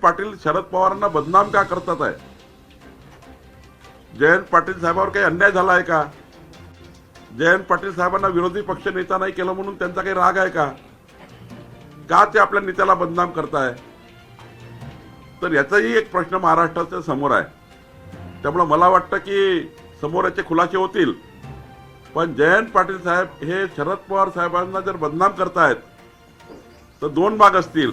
पाटील शरद पवारांना बदनाम का करतात आहे? जयंत पाटील साहेबांवर काही अन्याय झाला आहे का? जयंत पाटील साहेबांना विरोधी पक्ष नेता नाही केलं म्हणून त्यांचा काही राग आहे का? का ते आपल्या नेत्याला बदनाम करताय? तर याचाही एक प्रश्न महाराष्ट्राच्या समोर आहे. त्यामुळे मला वाटतं की समोर याचे खुलासे होतील. पण जयंत पाटील साहेब हे शरद पवार साहेबांना जर बदनाम करतायत तर दोन भाग असतील.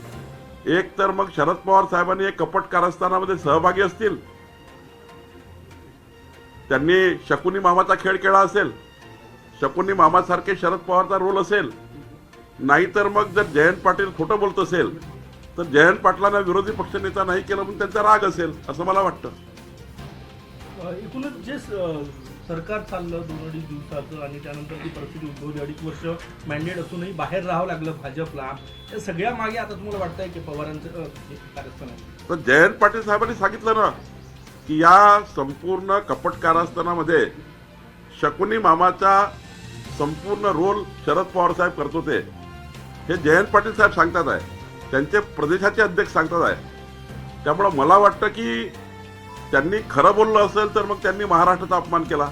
एक तर मग शरद पवार साहेबांनी एक कपट कारस्थानामध्ये सहभागी असतील, त्यांनी शकुनी मामाचा खेळ खेळला असेल, शकुनी मामासारखे शरद पवारचा रोल असेल. नाहीतर मग जर जयंत पाटील खोटं बोलत असेल तर जयंत पाटलांना विरोधी पक्षनेता नाही केलं म्हणून त्यांचा राग असेल असं मला वाटतं. एकूणच जे सरकार चाललं 2-2.5 दिवसाचं आणि त्यानंतर ती परिस्थिती उद्भवली, 2.5 वर्ष मॅन्डेट असूनही बाहेर राहावं लागलं भाजपला, या सगळ्या मागे आता तुम्हाला वाटतंय की पवारांचं कारस्थान आहे? तर जयंत पाटील साहेबांनी सांगितलं ना की या संपूर्ण कपट कारस्थानामध्ये शकुनी मामाचा संपूर्ण रोल शरद पवार साहेब करत होते. हे जयंत पाटील साहेब सांगतात आहे, त्यांचे प्रदेशाचे अध्यक्ष सांगतात आहे. त्यामुळं मला वाटतं की त्यांनी खरं बोललं असेल तर मग त्यांनी महाराष्ट्राचा अपमान केला.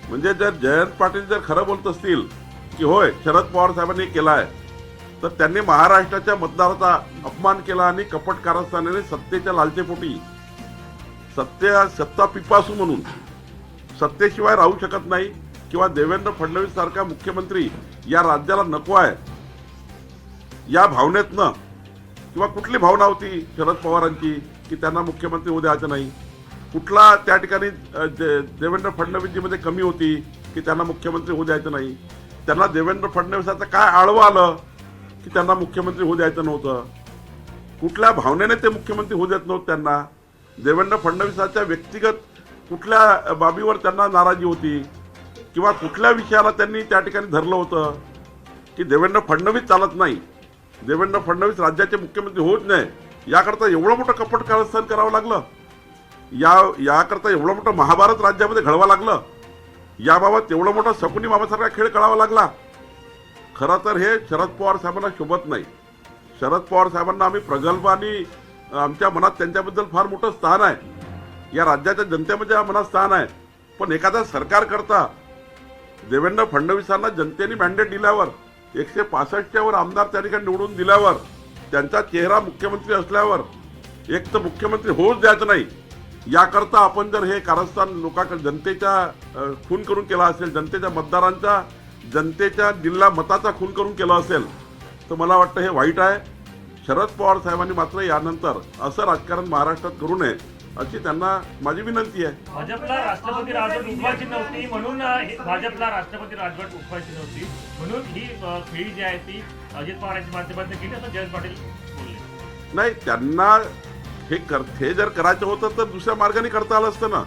म्हणजे जर जयंत पाटील जर खरं बोलत असतील की होय शरद पवार साहेबांनी केला आहे, तर त्यांनी महाराष्ट्राच्या मतदाराचा अपमान केला आणि कपट कारस्थानाने सत्तेच्या लालचेपोटी सत्ता पिपासू म्हणून सत्तेशिवाय राहू शकत नाही किंवा देवेंद्र फडणवीस सारखा मुख्यमंत्री या राज्याला नको आहे या भावनेतनं, किंवा कुठली भावना होती शरद पवारांची की त्यांना मुख्यमंत्री होऊ द्यायचं नाही? कुठला त्या ठिकाणी देवेंद्र फडणवीसजीमध्ये कमी होती की त्यांना मुख्यमंत्री होऊ द्यायचं नाही? त्यांना देवेंद्र फडणवीसाचं काय आळवं आलं की त्यांना मुख्यमंत्री होऊ द्यायचं नव्हतं? कुठल्या भावनेने ते मुख्यमंत्री होऊ देत नव्हतं त्यांना? देवेंद्र फडणवीसाच्या व्यक्तिगत कुठल्या बाबीवर त्यांना नाराजी होती किंवा कुठल्या विषयाला त्यांनी त्या ठिकाणी धरलं होतं की देवेंद्र फडणवीस चालत नाही, देवेंद्र फडणवीस राज्याचे मुख्यमंत्री होत नाही, याकरता एवढं मोठं कपट कारस्थान करावं लागलं? याकरता एवढं मोठं महाभारत राज्यामध्ये घडवावं लागलं? याबाबत एवढं मोठा शकुनी मामासारखा खेळ खेळावा लागला? खरं तर हे शरद पवार साहेबांना शोभत नाही. शरद पवार साहेबांना आम्ही प्रगल्भ आणि आमच्या मनात त्यांच्याबद्दल फार मोठं स्थान आहे, या राज्याच्या जनतेमध्ये मनात स्थान आहे. पण एखादा सरकार करता देवेंद्र फडणवीसांना जनतेने मॅन्डेट दिल्यावर 165च्या वर आमदार त्या ठिकाणी निवडून दिल्यावर त्यांचा चेहरा मुख्यमंत्री असल्यावर एक तर मुख्यमंत्री होऊच द्यायचं नाही, याकरता आपण जर हे कारस्थान लोकांकडे जनतेच्या खून करून केला असेल, जनतेच्या मतदारांचा जनतेच्या दिल्ला मताचा खून करून केला असेल तर मला वाटतं हे वाईट आहे. शरद पवार साहेबांनी मात्र यानंतर असं राजकारण महाराष्ट्रात करू नये अशी त्यांना माझी विनंती आहे. भाजपला राष्ट्रपती राजवट उठवायची नव्हती म्हणून भाजपला राष्ट्रपती राजवट उठवायची नव्हती म्हणून ही खेळी जी आहे ती अजित पवारांच्या माध्यमातून केली असं जयंत पाटील बोलले. नाही, त्यांना हे जर करायचं होतं तर दुसऱ्या मार्गाने करता आलं असतं ना.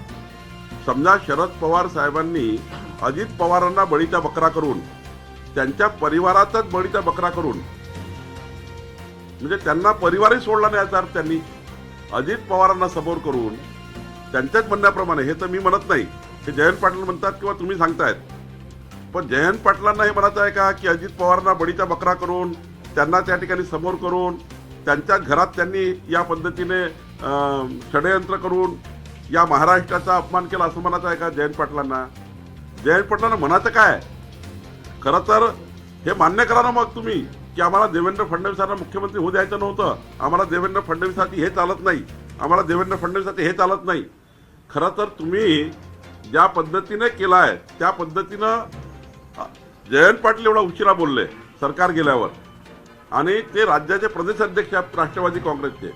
समजा शरद पवार साहेबांनी अजित पवारांना बळीचा बकरा करून, त्यांच्या परिवाराचाच बळीचा बकरा करून, म्हणजे त्यांना परिवारही सोडला नाही याचा अर्थ त्यांनी अजित पवारांना समोर करून त्यांच्याच म्हणण्याप्रमाणे, हे तर मी म्हणत नाही, हे जयंत पाटील म्हणतात किंवा तुम्ही सांगतायत, पण जयंत पाटलांना हे म्हणत आहे का की अजित पवारांना बळीचा बकरा करून त्यांना त्या ठिकाणी समोर करून त्यांच्याच घरात त्यांनी या पद्धतीने षडयंत्र करून या महाराष्ट्राचा अपमान केला असं म्हणत आहे का जयंत पाटलांना? जयंत पाटलांना म्हणायचं काय? खरं तर हे मान्य करा ना मग तुम्ही की आम्हाला देवेंद्र फडणवीसांना मुख्यमंत्री होऊ द्यायचं नव्हतं, आम्हाला देवेंद्र फडणवीसाठी हे चालत नाही, आम्हाला देवेंद्र फडणवीसासाठी हे चालत नाही. खरं तर तुम्ही ज्या पद्धतीने केलं आहे त्या पद्धतीनं जयंत पाटील एवढा उशिरा बोलले सरकार गेल्यावर, आणि ते राज्याचे प्रदेश अध्यक्ष राष्ट्रवादी काँग्रेसचे,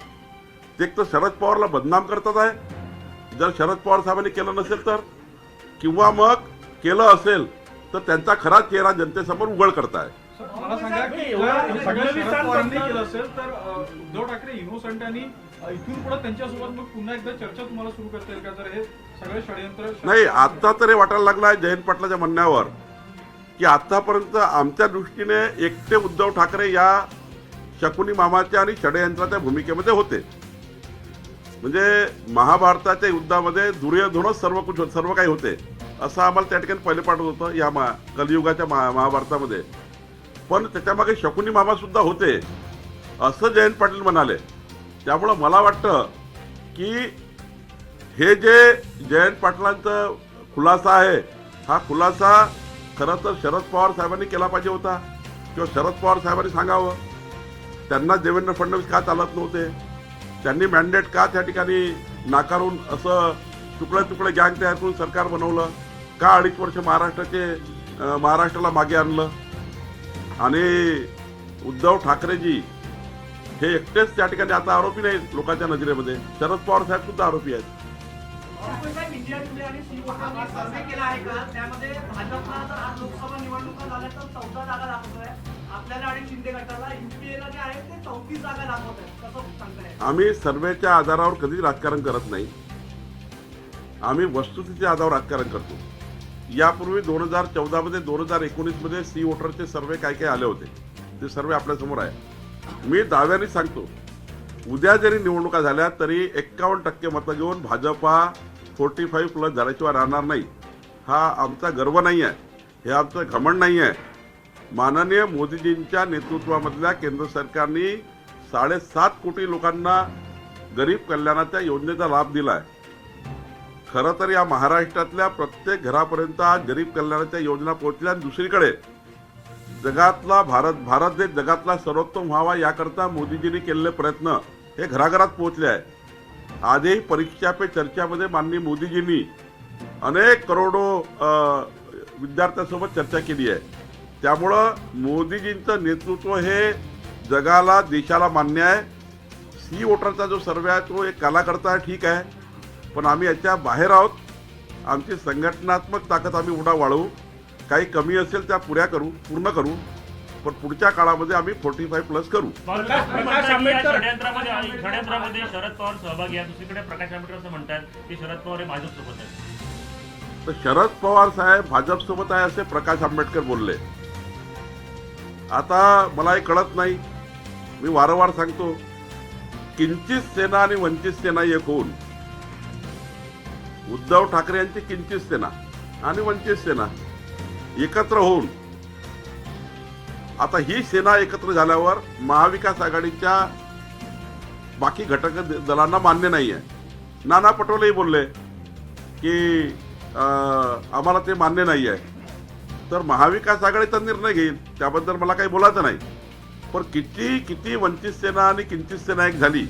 ते एक तर शरद पवारला बदनाम करतात आहे. जर शरद पवार साहेबांनी केलं नसेल तर, किंवा मग केलं असेल तर त्यांचा खरा चेहरा जनतेसमोर उघड करताय. मला सांगा की शरद पवारांनी केलं असेल तर उद्धव ठाकरे इनोसंट आणि इथून पुढे त्यांच्यासोबत मग पुन्हा एकदा चर्चा तुम्हाला सुरू करता येईल का जर हे सगळे षडयंत्र? नाही, आता तर हे वाटायला लागलं आहे जयंत पाटलाच्या म्हणण्यावर की आतापर्यंत आमच्या दृष्टीने एकटे उद्धव ठाकरे या शकुनी मामाच्या आणि षडयंत्राच्या भूमिकेमध्ये होते. म्हणजे महाभारताच्या युद्धामध्ये दुर्योधनच सर्व काही होते असं आम्हाला त्या ठिकाणी पहिले पाठवत होतं या कलियुगाच्या महाभारतामध्ये. पण त्याच्यामागे शकुनी मामा सुद्धा होते असं जयंत पाटील म्हणाले. त्यामुळं मला वाटतं की हे जे जयंत पाटलांचा खुलासा आहे, हा खुलासा खरं तर शरद पवार साहेबांनी केला पाहिजे होता किंवा शरद पवार साहेबांनी सांगावं. त्यांना देवेंद्र फडणवीस का चालत नव्हते, त्यांनी मॅन्डेट का त्या ठिकाणी नाकारून असं तुकडे तुकडे गँग तयार करून सरकार बनवलं, का 2.5 वर्ष महाराष्ट्राला मागे आणलं. आणि उद्धव ठाकरेजी हे एकटेच त्या ठिकाणी आता आरोपी नाहीत लोकांच्या नजरेमध्ये, शरद पवार साहेब सुद्धा आरोपी आहेत. इंडिया टुडे आणि सी वोटरने सर्वे केला आहे का? त्यामध्ये भाजपला जर आज लोकसभा निवडणुका झाल्या तर 14 जागा दाखवतोय आपल्याला आणि शिंदे गटाला. युपीएला जे आहे ते 34 जागा दाखवत आहेत. कसं सांगताय? आम्ही सर्वेच्या आधारावर कधीच राजकारण करत नाही, आम्ही वस्तुस्थितीच्या आधारावर राजकारण करतो. यापूर्वी 2014 मध्ये 2019 मध्ये सी वोटरचे सर्वे काय काय आले होते ते सर्वे आपल्यासमोर आहे. मी दाव्याने सांगतो, उद्या जरी निवडणुका झाल्या तरी 51% मतं घेऊन भाजपा 45+ झाल्याशिवाय राहणार नाही. हा आमचा गर्व नाही आहे, हे आमचं घमंड नाही आहे. माननीय मोदीजींच्या नेतृत्वामधल्या केंद्र सरकारने 7.5 कोटी लोकांना गरीब कल्याणाच्या योजनेचा लाभ दिला आहे. खरं तर या महाराष्ट्रातल्या प्रत्येक घरापर्यंत आज गरीब कल्याणाच्या योजना पोहोचल्या. आणि दुसरीकडे जगातला भारत देश जगातला सर्वोत्तम व्हावा याकरता मोदीजींनी केलेले प्रयत्न हे घराघरात पोहोचले आहे. आजही परीक्षा पे चर्चामध्ये माननीय मोदीजींनी अनेक करोडो विद्यार्थ्यांसोबत चर्चा केली आहे. त्यामुळं मोदीजींचं नेतृत्व हे जगाला देशाला मान्य आहे. सी वोटरचा जो सर्वे आहे तो एक कालाकर्ता आहे, ठीक आहे, पण आम्ही याच्या बाहेर आहोत. आमची संघटनात्मक ताकद आम्ही उडा वाढवू, काही कमी असेल त्या पूर्ण करू, पण पुढच्या काळामध्ये आम्ही 45+ करू. प्रकाश आंबेडकर- षड्यंत्रामध्ये शरद पवार सहभागी आहे. दुसरीकडे प्रकाश आंबेडकर असं म्हणतात की शरद पवार हे भाजपसोबत आहेत. तर शरद पवार साहेब भाजपसोबत आहे असे प्रकाश आंबेडकर बोलले. आता मला हे कळत नाही, मी वारंवार सांगतो, किंचित सेना आणि वंचित सेना एक होऊन उद्धव ठाकरे यांची किंचित सेना आणि वंचित सेना एकत्र होऊन आता ही सेना एकत्र झाल्यावर महाविकास आघाडीच्या बाकी घटक दलांना मान्य नाही आहे. नाना पटोलेही बोलले की आम्हाला ते मान्य नाही आहे. तर महाविकास आघाडीचा निर्णय घेईल, त्याबद्दल मला काही बोलायचं नाही. पण किती वंचित सेना आणि किंचित सेना एक झाली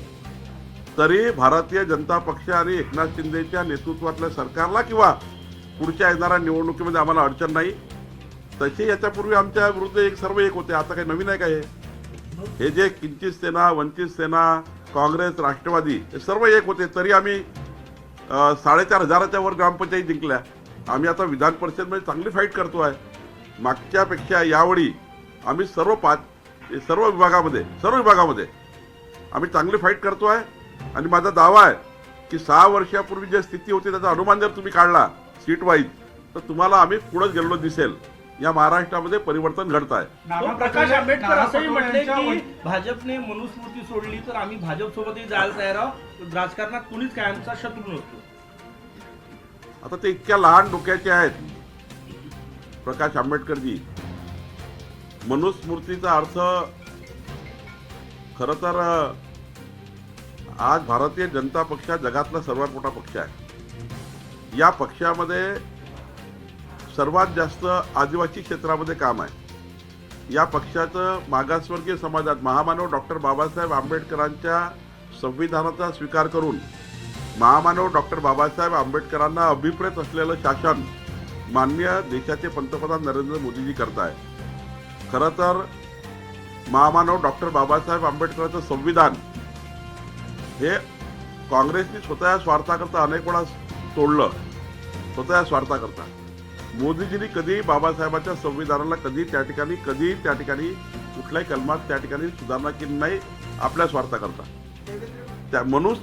तरी भारतीय जनता पक्ष आणि एकनाथ शिंदेच्या नेतृत्वातल्या सरकारला किंवा पुढच्या येणाऱ्या निवडणुकीमध्ये आम्हाला अडचण नाही. तशी याच्यापूर्वी आमच्या विरुद्ध सर्व एक होते, आता काही नवीन आहे का? हे जे किंचित सेना, वंचित सेना, काँग्रेस, राष्ट्रवादी हे सर्व एक होते, तरी आम्ही 4,500च्या वर ग्रामपंचायत जिंकल्या. आम्ही आता विधान परिषदमध्ये चांगली फाईट करतो आहे. मागच्यापेक्षा यावेळी आम्ही सर्व विभागामध्ये आम्ही चांगली फाईट करतो आहे. आणि माझा दावा आहे की 6 वर्षापूर्वी जी स्थिती होती त्याचा अनुमान जर तुम्ही काढला सीट वाईज तर तुम्हाला आम्ही पुढे गेलेलो दिसेल. या महाराष्ट्रामध्ये परिवर्तन घडत आहे. प्रकाश आंबेडकर असंही म्हटले की भाजपने मनुस्मृती सोडली तर आम्ही भाजपसोबतही जायला तयार आहोत, राजकारणात कुणीच कायमचा शत्रू नसतो. आता ते इतक्या लहान डोक्याचे आहेत प्रकाश आंबेडकरजी. मनुस्मृतीचा अर्थ खरं तर आज भारतीय जनता पक्ष जगातला सर्वात मोठा पक्ष आहे. या पक्षामध्ये सर्वात जास्त आदिवासी क्षेत्रामध्ये काम आहे. या पक्षाचं मागासवर्गीय समाजात महामानव डॉक्टर बाबासाहेब आंबेडकरांच्या संविधानाचा स्वीकार करून महामानव डॉक्टर बाबासाहेब आंबेडकरांना अभिप्रेत असलेलं शासन माननीय देशाचे पंतप्रधान नरेंद्र मोदीजी करताय. खरं तर महामानव डॉक्टर बाबासाहेब आंबेडकरांचं संविधान हे काँग्रेसने स्वतः स्वार्थाकरता अनेक वेळा तोडलं, स्वतः स्वार्थाकरता. मोदीजींनी कधी बाबासाहेबांच्या संविधानाला कधी त्या ठिकाणी कुठल्याही कलमात त्या ठिकाणी सुधारणा केली नाही आपल्या स्वार्थाकरता. म्हणून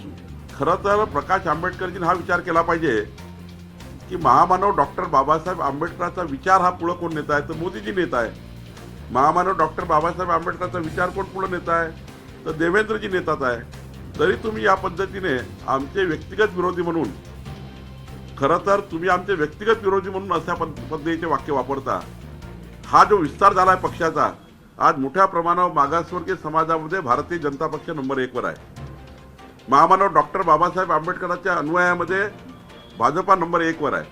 खरं तर प्रकाश आंबेडकरजींनी हा विचार केला पाहिजे की महामानव डॉक्टर बाबासाहेब आंबेडकरांचा विचार हा पुढे कोण नेता आहे? तर मोदीजी नेता आहे. महामानव डॉक्टर बाबासाहेब आंबेडकरांचा विचार कोण पुढे नेता आहे? तर देवेंद्रजी नेतात आहे. तरी तुम्ही या पद्धतीने आमचे व्यक्तिगत विरोधी म्हणून, खरं तर तुम्ही आमचे व्यक्तिगत विरोधी म्हणून अशा पद्धतीचे वाक्य वापरता. हा जो विस्तार झाला आहे पक्षाचा, आज मोठ्या प्रमाणावर मागासवर्गीय समाजामध्ये भारतीय जनता पक्ष नंबर 1 वर आहे. महामानव डॉक्टर बाबासाहेब आंबेडकरांच्या अन्वयामध्ये भाजपा नंबर 1 वर आहे.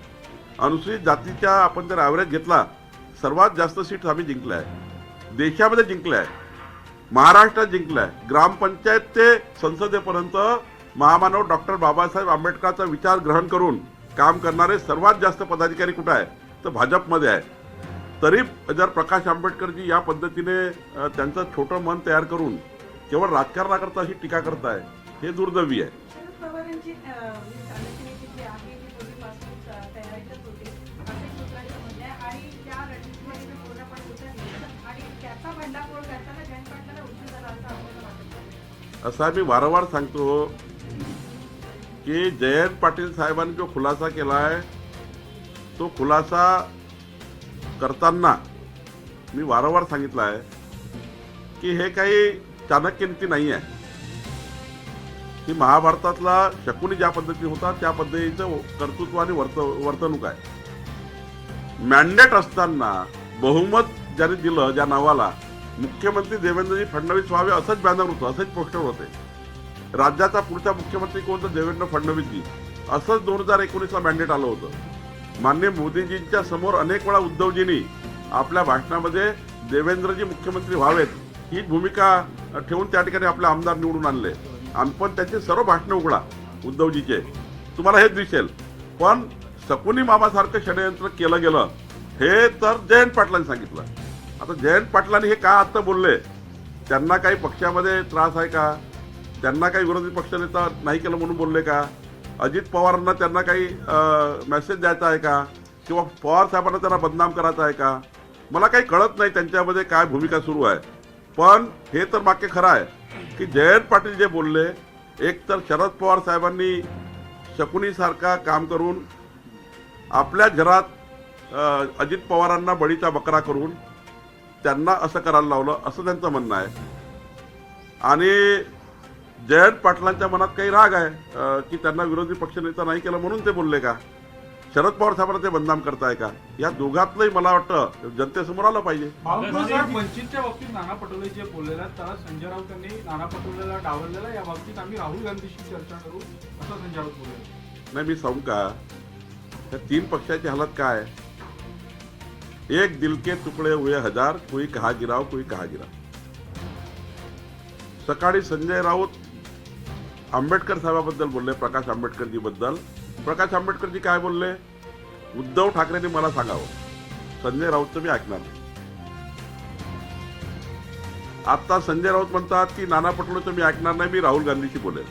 अनुसूचित जातीच्या आपण जर ॲव्हरेज घेतला, सर्वात जास्त सीट आम्ही जिंकल्या आहे, देशामध्ये जिंकल्या आहे, महाराष्ट्रात जिंकल्या आहे. ग्रामपंचायत ते संसदेपर्यंत महामानव डॉक्टर बाबासाहेब आंबेडकरांचा विचार ग्रहण करून काम करणारे सर्वात जास्त पदाधिकारी कुठं आहे, तर भाजपमध्ये आहे. तरी जर प्रकाश आंबेडकरजी या पद्धतीने त्यांचं छोटं मन तयार करून केवळ राजकारणाकरता अशी टीका करताय, हे दुर्दैवी आहे. शरद पवारांची आलोचनेची जी आहे ती पूर्वीपासून तयारीतच होते असे सूत्रांचं म्हणणं आहे आणि त्या रणनीतीमध्ये ते पूर्णपणे उतरले आणि त्याचा भंडाफोड करताना जयंत पाटलांना उशीर झाला असं आपल्याला वाटत नाही. असा मी वारंवार सांगतो की जयंत पाटील साहेबांनी जो खुलासा केला आहे, तो खुलासा करताना मी वारंवार सांगितलं आहे की हे काही चाणक्य नीती नाही आहे. ही महाभारतातला शकुनी ज्या पद्धतीने होता त्या पद्धतीचं कर्तृत्व आणि वर्तणूक आहे. मॅन्डेट असताना बहुमत ज्याने दिलं, ज्या नावाला मुख्यमंत्री देवेंद्रजी फडणवीस व्हावे असंच बॅनर होतं, असंच पोस्टर होते. राज्याचा पुढचा मुख्यमंत्री कोण तर देवेंद्र फडणवीसजी असंच 2019ला मॅन्डेट आलं होतं. माननीय मोदीजींच्या समोर अनेक वेळा उद्धवजींनी आपल्या भाषणामध्ये देवेंद्रजी मुख्यमंत्री व्हावेत ही भूमिका ठेवून त्या ठिकाणी आपले आमदार निवडून आणले. आणि पण त्यांचे सर्व भाषणं उघडा उद्धवजीचे, तुम्हाला हेच दिसेल. पण शकुनी मामासारखं षडयंत्र केलं गेलं हे तर जयंत पाटलांनी सांगितलं. आता जयंत पाटलांनी हे का आत्ता बोलले? त्यांना काही पक्षामध्ये त्रास आहे का? त्यांना काही विरोधी पक्षनेता नाही केलं म्हणून बोलले का? अजित पवारांना त्यांना काही मेसेज द्यायचा आहे का? किंवा पवार साहेबांना त्यांना बदनाम करायचं आहे का? मला काही कळत नाही त्यांच्यामध्ये काय भूमिका सुरू आहे. पण हे तर वाक्य खरं आहे की जयंत पाटील जे बोलले, एक तर शरद पवार साहेबांनी शकुनीसारखा काम करून आपल्या घरात अजित पवारांना बळीचा बकरा करून त्यांना असं करायला लावलं, असं त्यांचं म्हणणं आहे. आणि जयंत पाटलांच्या मनात काही राग आहे की त्यांना विरोधी पक्षनेता नाही केलं म्हणून ते बोलले का? शरद पवार साहेबांना ते बदनाम करताय का? या दोघातलंही मला वाटतं जनतेसमोर आलं पाहिजे. बाळासाहेब वंचितच्या बाबतीत नाना पटोले जे बोललेला त्याला संजय राऊत यांनी नाना पटोलेला डावललेला, या बाबतीत आम्ही राहुल गांधीशी चर्चा करू असं संजय राऊत बोलले. नाही, मी सांगू का, या 3 पक्षाची हालत काय? एक दिल के तुकडे हुए हजार, कोई कहा गिराव कोई कहा गिरा. सकाळी संजय राऊत आंबेडकर साहेबाबद्दल बोलले, प्रकाश आंबेडकरजी बद्दल. प्रकाश आंबेडकरजी काय बोलले? उद्धव ठाकरेंनी मला सांगावं, संजय राऊतचं मी ऐकणार नाही. आता संजय राऊत म्हणतात की नाना पटोलेचं मी ऐकणार नाही, मी राहुल गांधीशी बोलेल.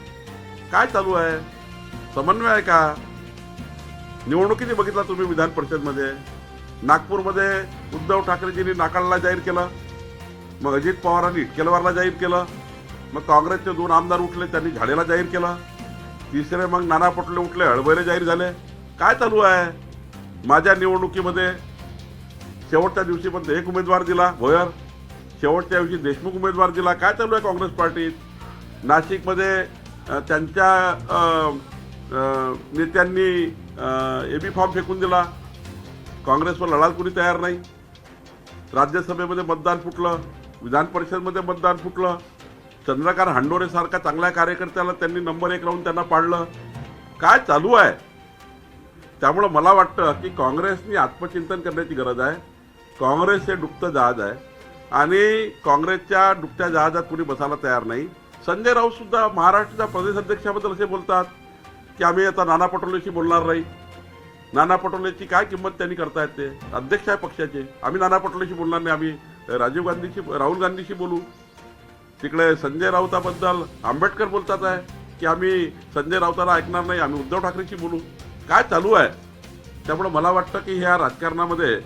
काय चालू आहे? समन्वय आहे का? निवडणुकीने बघितला तुम्ही विधान परिषदमध्ये, नागपूरमध्ये उद्धव ठाकरेजींनी नाकाळला जाहीर केलं, मग अजित पवारांनी इटकेलवारला जाहीर केलं, मग काँग्रेसचे 2 आमदार उठले, त्यांनी झाडेला जाहीर केलं, तिसरे मग नाना पटोले उठले, हळबैरे जाहीर झाले. काय चालू आहे? माझ्या निवडणुकीमध्ये शेवटच्या दिवशी पण एक उमेदवार दिला भोयर, शेवटच्या दिवशी देशमुख उमेदवार दिला. काय चालू आहे काँग्रेस पार्टीत? नाशिकमध्ये त्यांच्या नेत्यांनी एबी फॉर्म फेकून दिला, काँग्रेसवर लढायला कुणी तयार नाही. राज्यसभेमध्ये मतदान फुटलं, विधान परिषदमध्ये मतदान फुटलं. चंद्रकांत हांडोरेसारख्या चांगल्या कार्यकर्त्याला त्यांनी नंबर 1 लावून त्यांना पाडलं. काय चालू आहे? त्यामुळं मला वाटतं की काँग्रेसनी आत्मचिंतन करण्याची गरज आहे. काँग्रेस हे डुबतं जहाज आहे आणि काँग्रेसच्या डुबत्या जहाजात कुणी बसायला तयार नाही. संजय राऊत सुद्धा महाराष्ट्राच्या प्रदेश अध्यक्षाबद्दल असे बोलतात की आम्ही आता नाना पटोलेशी बोलणार नाही. नाना पटोलेची काय किंमत त्यांनी करतायत? ते अध्यक्ष आहे पक्षाचे. आम्ही नाना पटोलेशी बोलणार नाही, आम्ही राहुल गांधीशी बोलू. तिकडे संजय राऊताबद्दल आंबेडकर बोलतात आहे की आम्ही संजय राऊताला ऐकणार नाही, आम्ही उद्धव ठाकरेशी बोलू. काय चालू आहे? त्यामुळे मला वाटतं की ह्या राजकारणामध्ये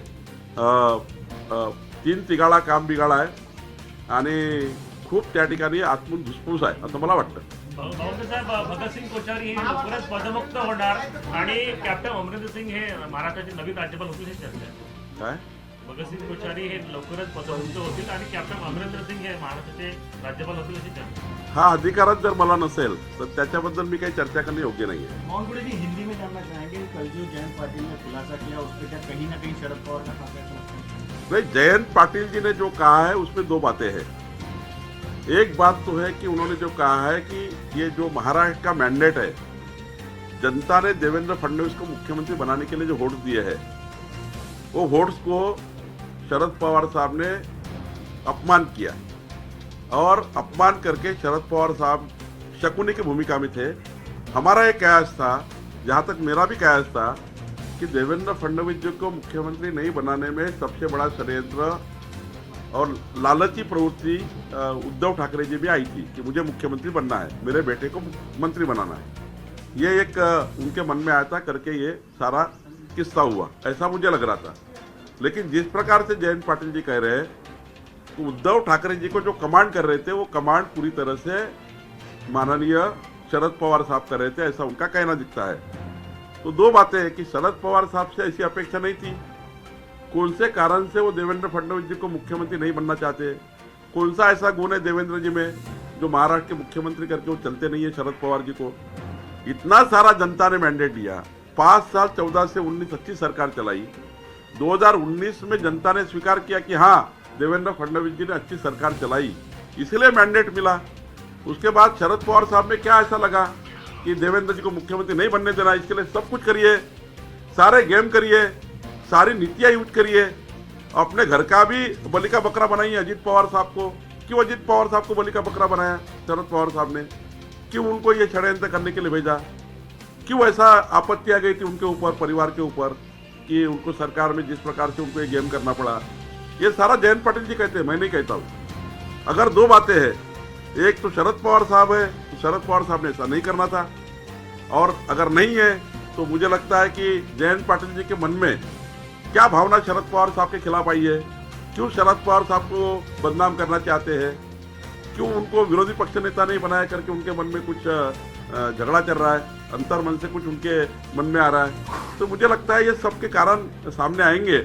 3 तिघाळा काम बिघाडा आहे आणि खूप त्या ठिकाणी आतून धुसफूस आहे असं मला वाटतं. भाऊंदे साहेब, भगतसिंग कोश्यारी हे लवकरच पदमुक्त होणार आणि कॅप्टन अमरिंदर सिंग हे महाराष्ट्राचे नवीन राज्यपाल होतील हे चर्चा आहे. काय? भगतसिंग कोश्यारी हे लवकरच पदमुक्त होतील आणि कॅप्टन अमरिंदर सिंग हे महाराष्ट्राचे राज्यपाल होतील अशी चर्चा. हा अधिकारच जर मला नसेल तर त्याच्याबद्दल मी काही चर्चा करणे योग्य नाही है. मौनगुड़ी जी, हिंदी में जानना चाहेंगे, कल जो जयंत पाटिल ने खुलासा किया उस पर क्या कहीं ना कहीं शरद पवार का हाथ है? नहीं, जयंत पाटिल जी ने जो कहा है उसमें 2 बातें हैं. एक बात तो है कि उन्होंने जो कहा है कि ये जो महाराष्ट्र का मैंडेट है, जनता ने देवेंद्र फडणवीस को मुख्यमंत्री बनाने के लिए जो वोट दिए हैं, वो वोट्स को शरद पवार साहब ने अपमान किया और अपमान करके शरद पवार साहब शकुनी की भूमिका में थे। हमारा एक कयास था, जहां तक मेरा भी कयास था, कि देवेंद्र फडणवीस जी को मुख्यमंत्री नहीं बनाने में सबसे बड़ा षड्यंत्र और लालची प्रवृत्ति उद्धव ठाकरे जी भी आई थी कि मुझे मुख्यमंत्री बनना है, मेरे बेटे को मंत्री बनाना है। ये एक उनके मन में आया था करके ये सारा किस्सा हुआ, ऐसा मुझे लग रहा था। लेकिन जिस प्रकार से जयंत पाटिल जी कह रहे हैं, तो उद्धव ठाकरे जी को जो कमांड कर रहे थे, वो कमांड पूरी तरह से माननीय शरद पवार साहब कर रहे थे, ऐसा उनका कहना दिखता है। तो दो बातें हैं कि शरद पवार साहब से ऐसी अपेक्षा नहीं थी, कौन से कारण से वो देवेंद्र फडणवीस जी को मुख्यमंत्री नहीं बनना चाहते, कौन सा ऐसा गुण है देवेंद्र जी में जो महाराष्ट्र के मुख्यमंत्री करके वो चलते नहीं है शरद पवार जी को। इतना सारा जनता ने मैंडेट दिया, 5 साल 14 से 19 अच्छी सरकार चलाई, 2019 में जनता ने स्वीकार किया कि हाँ देवेंद्र फडणवीस जी ने अच्छी सरकार चलाई, इसलिए मैंडेट मिला। उसके बाद शरद पवार साहब में क्या ऐसा लगा कि देवेंद्र जी को मुख्यमंत्री नहीं बनने देना, इसके लिए सब कुछ करिए, सारे गेम करिए, सारी नीतियां यूज करिए, अपने घर का भी बलि का बकरा बनाइए अजीत पवार साहब को। क्यों अजीत पवार साहब को बलि का बकरा बनाया शरद पवार साहब ने? क्यों उनको ये षड्यंत्र करने के लिए भेजा? क्यों ऐसा आपत्ति आ गई थी उनके ऊपर, परिवार के ऊपर, कि उनको सरकार में जिस प्रकार से उनको ये गेम करना पड़ा? ये सारा जयंत पाटिल जी कहते हैं, मैं नहीं कहता हूँ। अगर दो बातें हैं, एक तो शरद पवार साहब है, तो शरद पवार साहब ने ऐसा नहीं करना था, और अगर नहीं है तो मुझे लगता है कि जयंत पाटिल जी के मन में क्या भावना शरद पवार साहब के खिलाफ आई है, क्यों शरद पवार साहब को बदनाम करना चाहते हैं, क्यों उनको विरोधी पक्ष नेता नहीं बनाया करके उनके मन में कुछ झगड़ा चल रहा है, अंतर्मन से कुछ उनके मन में आ रहा है। तो मुझे लगता है ये सब के कारण सामने आएंगे।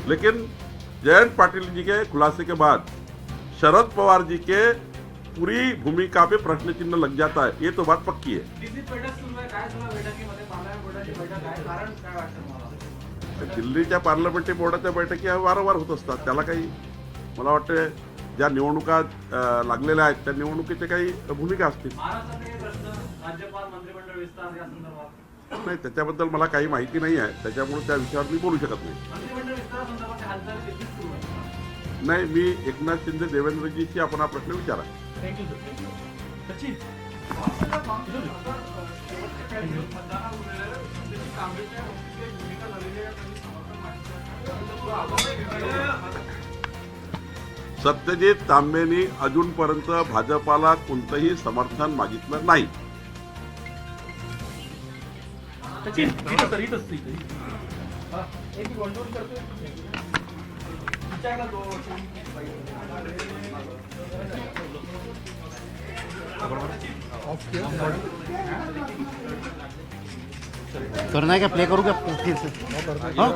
लेकिन जयंत पाटिल जी के खुलासे के बाद शरद पवार जी के पूरी भूमिका पे प्रश्न चिन्ह लग जाता है, ये तो बात पक्की है। दिल्लीत बैठक सुरू आहे, काय सुरू आहे बैठकीमध्ये? पार्लमेंट बोर्डाची बैठक आहे, कारण काय वाटतं मला? दिल्लीच्या पार्लमेंटरी बोर्डाच्या बैठकी वारंवार होत असतात, त्याला काही मला वाटतं ज्या निवडणुका लागलेल्या आहेत त्या निवडणुकीचे काही भूमिका असतील। महाराष्ट्रात हे प्रश्न राज्यपाल मंत्रिमंडळ विस्तार या संदर्भात नाही, त्याच्याबद्दल मला काही माहिती नाही आहे, त्याच्यामुळे त्या विषयावर मी बोलू शकत नाही। मंत्रिमंडळ विस्तारासंदर्भात हालचाली देखील सुरू आहेत। नाही, मी एकनाथ शिंदे देवेंद्रजीशी आपण हा प्रश्न विचारा। Thank you sir. सचिन सत्यजित तांबेंनी अजूनपर्यंत भाजपाला कोणतंही समर्थन मागितलं नाही। सचिन इथं सर, इथंच एक कंट्रोल करतोय विचारला तो करना है क्या? प्ले करूँ क्या फिर से? हाँ?